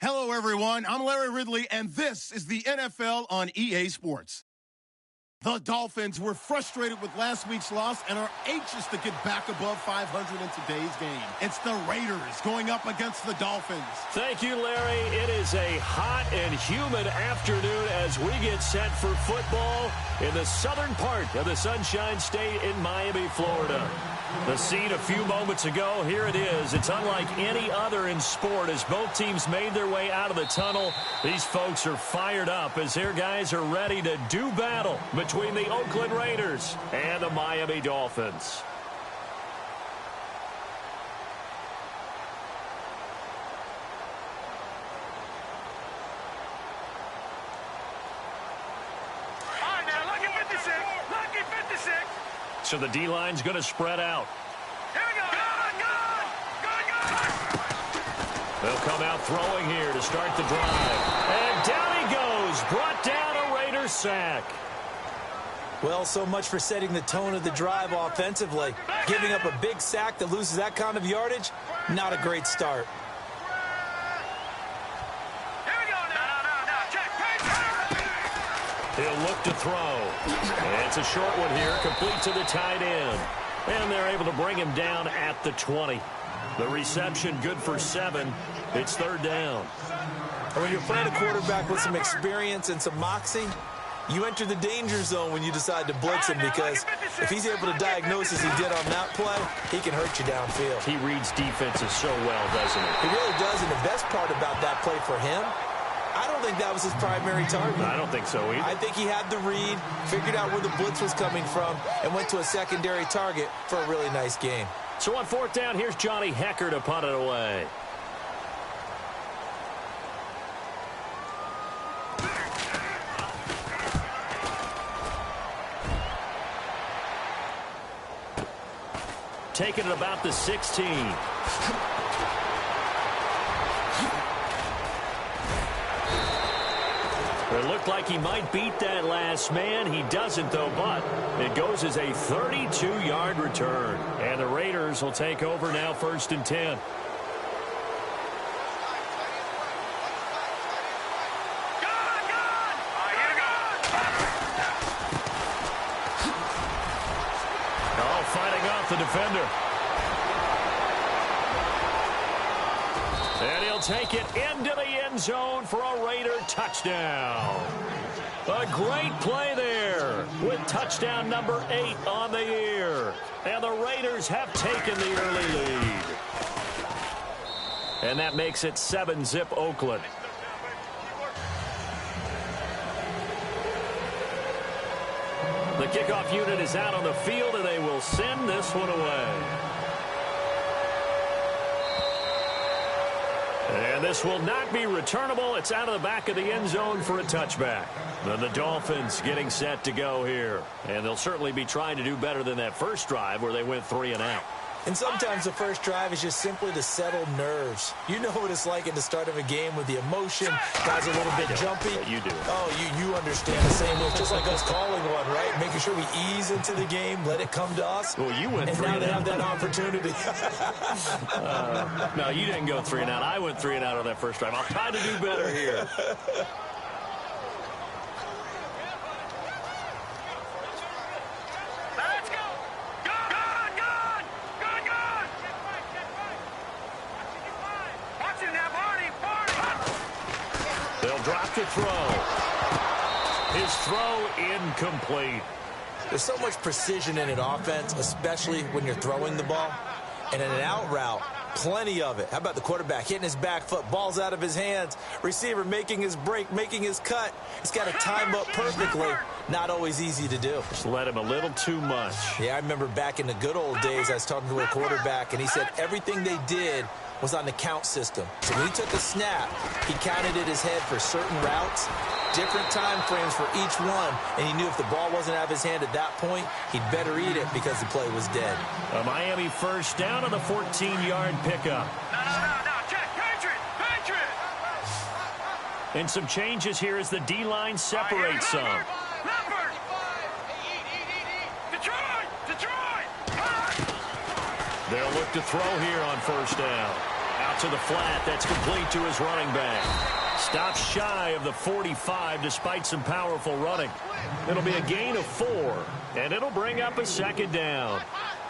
Hello, everyone. I'm Larry Ridley, and this is the NFL on EA Sports. The Dolphins were frustrated with last week's loss and are anxious to get back above 500 in today's game. It's the Raiders going up against the Dolphins. Thank you, Larry. It is a hot and humid afternoon as we get set for football in the southern part of the Sunshine State in Miami, Florida. The scene a few moments ago, here it is. It's unlike any other in sport as both teams made their way out of the tunnel. These folks are fired up as their guys are ready to do battle between the Oakland Raiders and the Miami Dolphins. All right, now, lucky 56. Lucky 56. So the D-line's going to spread out. Here we go. Good. They'll come out throwing here to start the drive. And down he goes. Brought down a Raider sack. Well, so much for setting the tone of the drive offensively. Giving up a big sack that loses that kind of yardage, not a great start. Here we go now. Check. He'll look to throw. And it's a short one here, complete to the tight end. And they're able to bring him down at the 20. The reception good for 7. It's third down. And when you're playing a quarterback with some experience and some moxie, you enter the danger zone when you decide to blitz him, because if he's able to diagnose as he did on that play, he can hurt you downfield. He reads defenses so well, doesn't he? He really does, and the best part about that play for him, I don't think that was his primary target. I don't think so either. I think he had the read, figured out where the blitz was coming from, and went to a secondary target for a really nice game. So on fourth down, here's Johnny Hecker to punt it away. Taking it about the 16. It looked like he might beat that last man. He doesn't, though, but it goes as a 32-yard return. And the Raiders will take over now, 1st and 10. Fighting off the defender. And he'll take it into the end zone for a Raider touchdown. A great play there with touchdown number 8 on the year. And the Raiders have taken the early lead. And that makes it 7-zip Oakland. The kickoff unit is out on the field, and they will send this one away. And this will not be returnable. It's out of the back of the end zone for a touchback. Then the Dolphins getting set to go here. And they'll certainly be trying to do better than that first drive where they went 3 and out. And sometimes the first drive is just simply to settle nerves. You know what it's like at the start of a game with the emotion. Guys are a little bit jumpy. You do. Oh, you understand the same way. It's just like us calling one, right? Making sure we ease into the game, let it come to us. Well, you went 3 and and now they out. have that opportunity. No, you didn't go 3 and out. I went 3 and out on that first drive. I'll try to do better here. They'll drop to throw. His throw incomplete. There's so much precision in an offense, especially when you're throwing the ball. And in an out route, plenty of it. How about the quarterback hitting his back foot, balls out of his hands, receiver making his break, making his cut. He's got to time up perfectly. Not always easy to do. Just let him a little too much. Yeah, I remember back in the good old days, I was talking to a quarterback, and he said everything they did was on the count system. So when he took a snap, he counted in his head for certain routes, different time frames for each one, and he knew if the ball wasn't out of his hand at that point, he'd better eat it because the play was dead. A Miami first down on the 14-yard pickup. No, check, Patriot! And some changes here as the D-line separates some. Detroit! They'll look to throw here on first down. Out out to the flat. That's complete to his running back. Stops shy of the 45 despite some powerful running. It'll be a gain of 4, and it'll bring up a second down.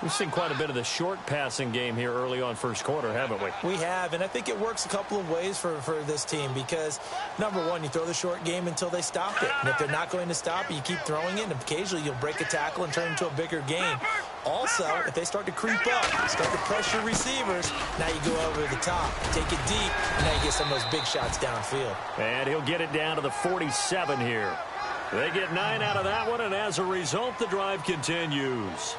We've seen quite a bit of the short passing game here early on first quarter, haven't we? We have, and I think it works a couple of ways for this team because, number one, you throw the short game until they stop it. And if they're not going to stop it, you keep throwing it, and occasionally you'll break a tackle and turn it into a bigger game. Also, if they start to creep up, start to pressure receivers, now you go over the top, take it deep, and now you get some of those big shots downfield. And he'll get it down to the 47 here. They get 9 out of that one, and as a result, the drive continues.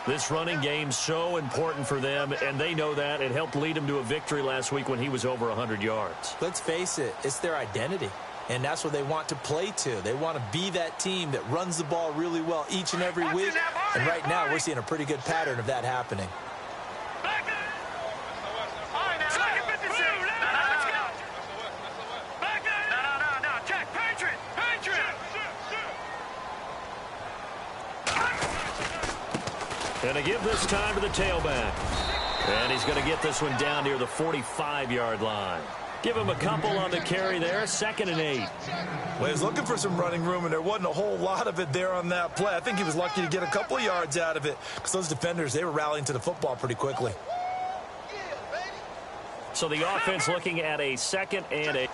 This running game's so important for them, and they know that. It helped lead them to a victory last week when he was over 100 yards. Let's face it, it's their identity, and that's what they want to play to. They want to be that team that runs the ball really well each and every week, and right now we're seeing a pretty good pattern of that happening. And to give this time to the tailback. And he's going to get this one down near the 45-yard line. Give him a couple on the carry there. 2nd and 8. Well, he was looking for some running room, and there wasn't a whole lot of it there on that play. I think he was lucky to get a couple of yards out of it because those defenders, they were rallying to the football pretty quickly. So the offense looking at a 2nd and 8.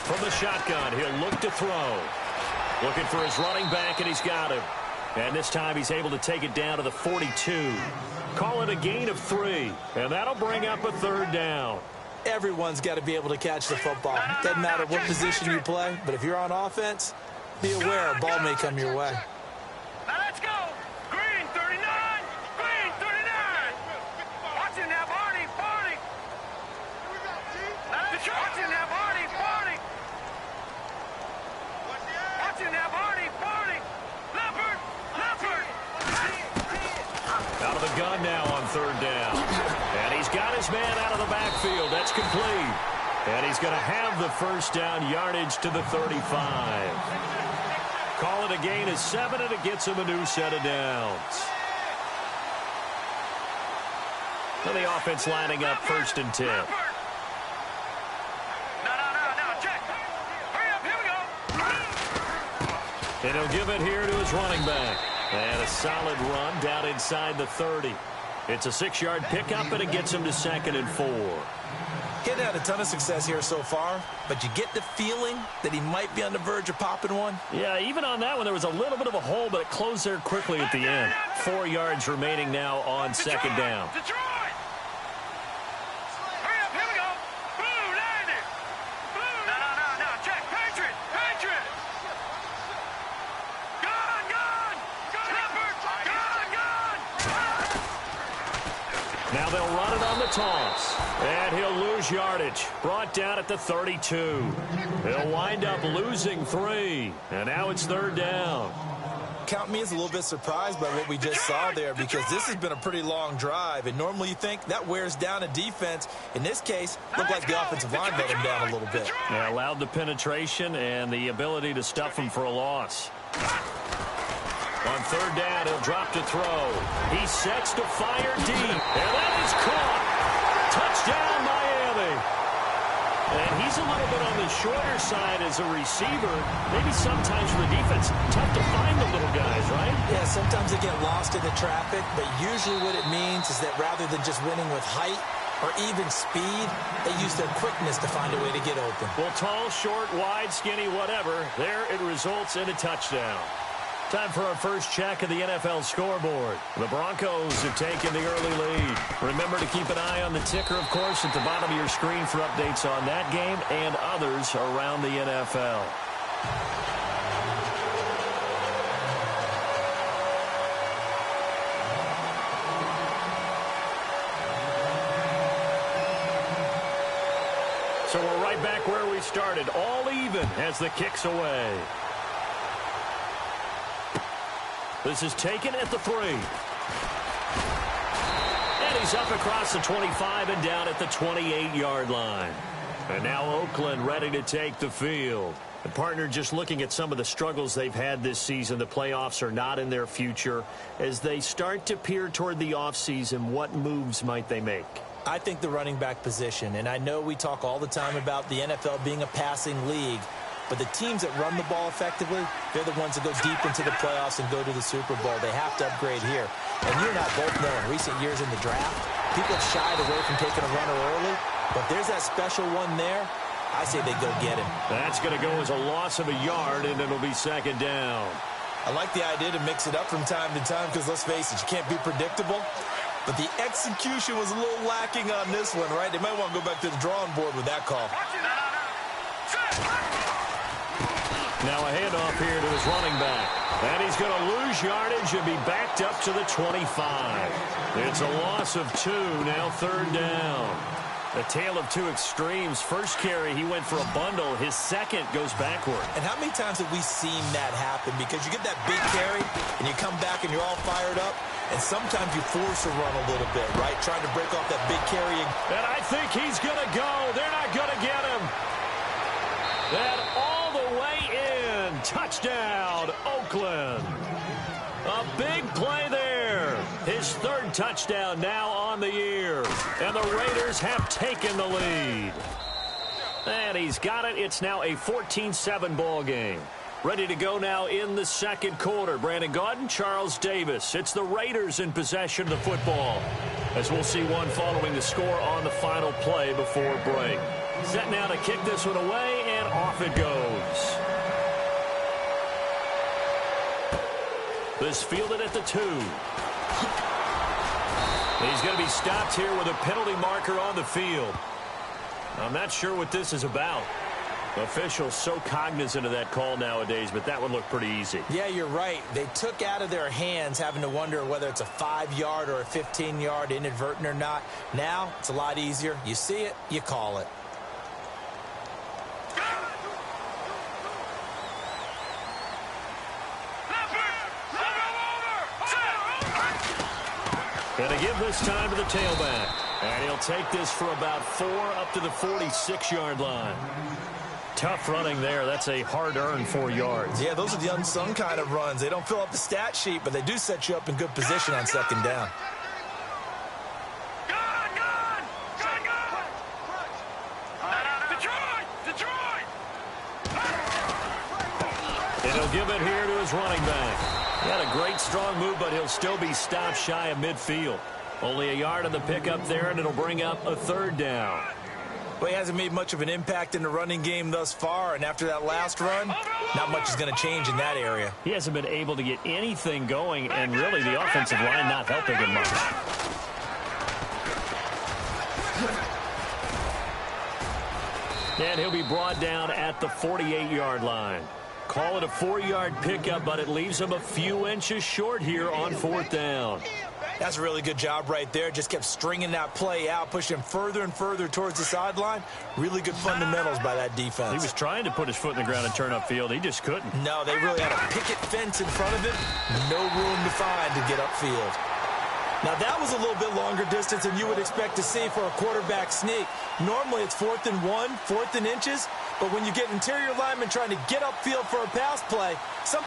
From the shotgun, he'll look to throw. Looking for his running back, and he's got him. And this time he's able to take it down to the 42. Call it a gain of 3, and that'll bring up a 3rd down. Everyone's got to be able to catch the football. Doesn't matter what position you play, but if you're on offense, be aware a ball may come your way. Now let's go. Green 39. Green 39. Watching that Barney. Barney. Watching that Barney. Barney. Watching that Barney. Barney. Leopard. Leopard. Out of the gun now on 3rd down. And he's got his man out of the backfield. That's complete. And he's going to have the 1st down yardage to the 35. Call it a gain of 7, and it gets him a new set of downs. And the offense lining up 1st and 10. No, check. Hurry up, here we go. And he'll give it here to his running back. And a solid run down inside the 30. It's a 6-yard pickup, and it gets him to 2nd and 4. He hadn't had a ton of success here so far, but you get the feeling that he might be on the verge of popping one. Yeah, even on that one, there was a little bit of a hole, but it closed there quickly at the end. 4 yards remaining now on 2nd down. Detroit. Hurry up, here we go. Blue, landed. Blue. No, check. Patriot. Patriot. Gun. Leopard. Gun. Now they'll run it on the toss. And he'll lose yardage. Brought down at the 32. He'll wind up losing 3. And now it's 3rd down. Count me as a little bit surprised by what we just saw there because this has been a pretty long drive. And normally you think that wears down a defense. In this case, looked like the offensive line let him down a little bit. Yeah, allowed the penetration and the ability to stuff him for a loss. On 3rd down, he'll drop to throw. He sets to fire deep. And that is caught. Touchdown, Miami. And he's a little bit on the shorter side as a receiver. Maybe sometimes for the defense, tough to find the little guys, right? Yeah, sometimes they get lost in the traffic, but usually what it means is that rather than just winning with height or even speed, they use their quickness to find a way to get open. Well, tall, short, wide, skinny, whatever, there it results in a touchdown. Time for our first check of the NFL scoreboard. The Broncos have taken the early lead. Remember to keep an eye on the ticker, of course, at the bottom of your screen for updates on that game and others around the NFL. So we're right back where we started, all even as the kick's away. This is taken at the 3. And he's up across the 25 and down at the 28-yard line. And now Oakland ready to take the field. And partner, just looking at some of the struggles they've had this season, the playoffs are not in their future. As they start to peer toward the offseason, what moves might they make? I think the running back position, and I know we talk all the time about the NFL being a passing league, but the teams that run the ball effectively, they're the ones that go deep into the playoffs and go to the Super Bowl. They have to upgrade here. And you and I both know in recent years in the draft, people have shied away from taking a runner early, but there's that special one there. I say they go get him. That's going to go as a loss of a yard, and it'll be second down. I like the idea to mix it up from time to time because, let's face it, you can't be predictable. But the execution was a little lacking on this one, right? They might want to go back to the drawing board with that call. Now a handoff here to his running back. And he's going to lose yardage and be backed up to the 25. It's a loss of 2, now third down. A tale of two extremes. First carry, he went for a bundle. His second goes backward. And how many times have we seen that happen? Because you get that big carry, and you come back and you're all fired up, and sometimes you force a run a little bit, right? Trying to break off that big carry. And I think he's going to go. They're not going to get him. And all the way in. Touchdown, Oakland. A big play there. His third touchdown now on the year. And the Raiders have taken the lead. And he's got it. It's now a 14-7 ball game. Ready to go now in the second quarter. Brandon Gaudin, Charles Davis. It's the Raiders in possession of the football. As we'll see one following the score on the final play before break. Set now to kick this one away, and off it goes. This fielded at the 2. He's going to be stopped here with a penalty marker on the field. I'm not sure what this is about. Officials so cognizant of that call nowadays, but that one looked pretty easy. Yeah, you're right. They took out of their hands having to wonder whether it's a 5-yard or a 15-yard inadvertent or not. Now, it's a lot easier. You see it, you call it. Going to give this time to the tailback. And he'll take this for about 4 up to the 46-yard line. Tough running there. That's a hard-earned 4 yards. Yeah, those are the unsung kind of runs. They don't fill up the stat sheet, but they do set you up in good position on second down. And he'll give it here to his running back. He had a great, strong move, but he'll still be stopped shy of midfield. Only a yard on the pickup there, and it'll bring up a third down. Well, he hasn't made much of an impact in the running game thus far, and after that last run, not much is going to change in that area. He hasn't been able to get anything going, and really the offensive line not helping him much. And he'll be brought down at the 48-yard line. Call it a 4-yard pickup, but it leaves him a few inches short here on fourth down. That's a really good job right there. Just kept stringing that play out, pushing him further and further towards the sideline. Really good fundamentals by that defense. He was trying to put his foot in the ground and turn upfield. He just couldn't. No, they really had a picket fence in front of him. No room to find to get upfield. Now, that was a little bit longer distance than you would expect to see for a quarterback sneak. Normally, it's 4th and 1, 4th and inches. But when you get interior linemen trying to get upfield for a pass play, some...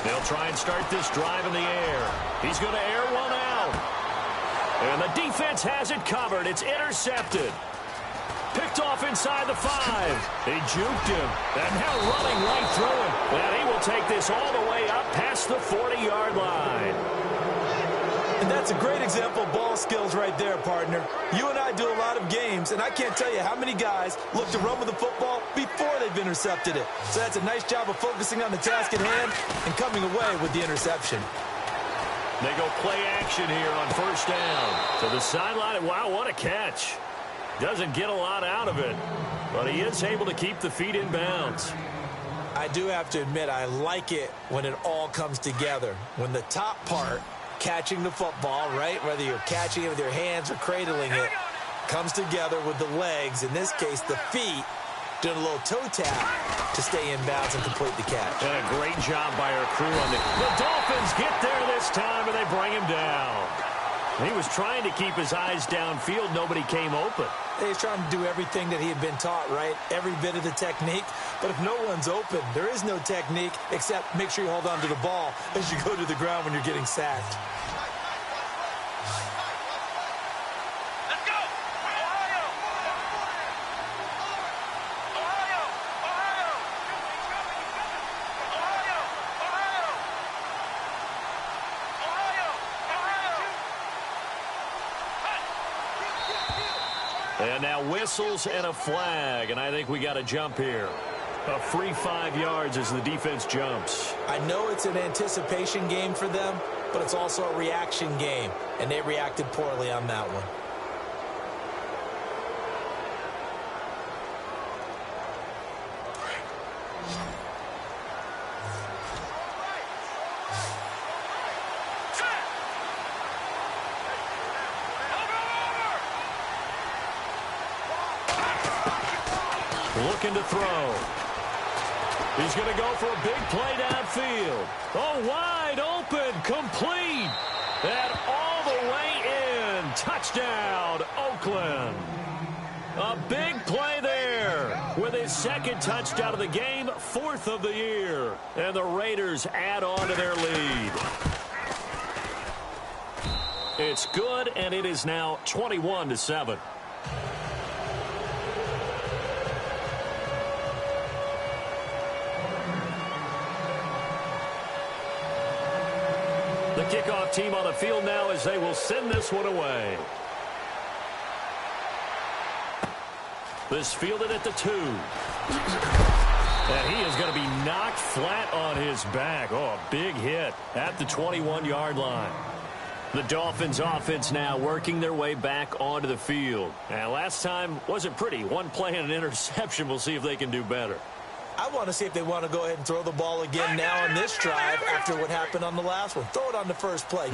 They'll try and start this drive in the air. He's going to air one out. And the defense has it covered. It's intercepted. Picked off inside the 5. He juked him. And now running right through him. And he will take this all the way up past the 40-yard line. And that's a great example of ball skills right there, partner. You and I do a lot of games, and I can't tell you how many guys look to run with the football before they've intercepted it. So that's a nice job of focusing on the task at hand and coming away with the interception. They go play action here on first down. To the sideline, and wow, what a catch. Doesn't get a lot out of it, but he is able to keep the feet in bounds. I do have to admit, I like it when it all comes together. When the top part, catching the football, right, whether you're catching it with your hands or cradling it, comes together with the legs, in this case the feet, doing a little toe tap to stay in bounds and complete the catch. And a great job by our crew on the Dolphins get there this time, and they bring him down. He was trying to keep his eyes downfield. Nobody came open. He was trying to do everything that he had been taught, right? Every bit of the technique. But if no one's open, there is no technique except make sure you hold on to the ball as you go to the ground when you're getting sacked. Let's go! Ohio! Ohio! Ohio! Ohio! Ohio! Ohio! And now whistles and a flag, and I think we got to jump here. A free 5 yards as the defense jumps. I know it's an anticipation game for them, but it's also a reaction game, and they reacted poorly on that one. Looking to throw. He's going to go for a big play downfield. Oh, wide open, complete. And all the way in. Touchdown, Oakland. A big play there with his second touchdown of the game, 4th of the year. And the Raiders add on to their lead. It's good, and it is now 21-7. The kickoff team on the field now as they will send this one away. This fielded at the 2. And he is going to be knocked flat on his back. Oh, a big hit at the 21-yard line. The Dolphins offense now working their way back onto the field. And last time wasn't pretty. One play and an interception. We'll see if they can do better. I want to see if they want to go ahead and throw the ball again now on this drive after what happened on the last one. Throw it on the first play.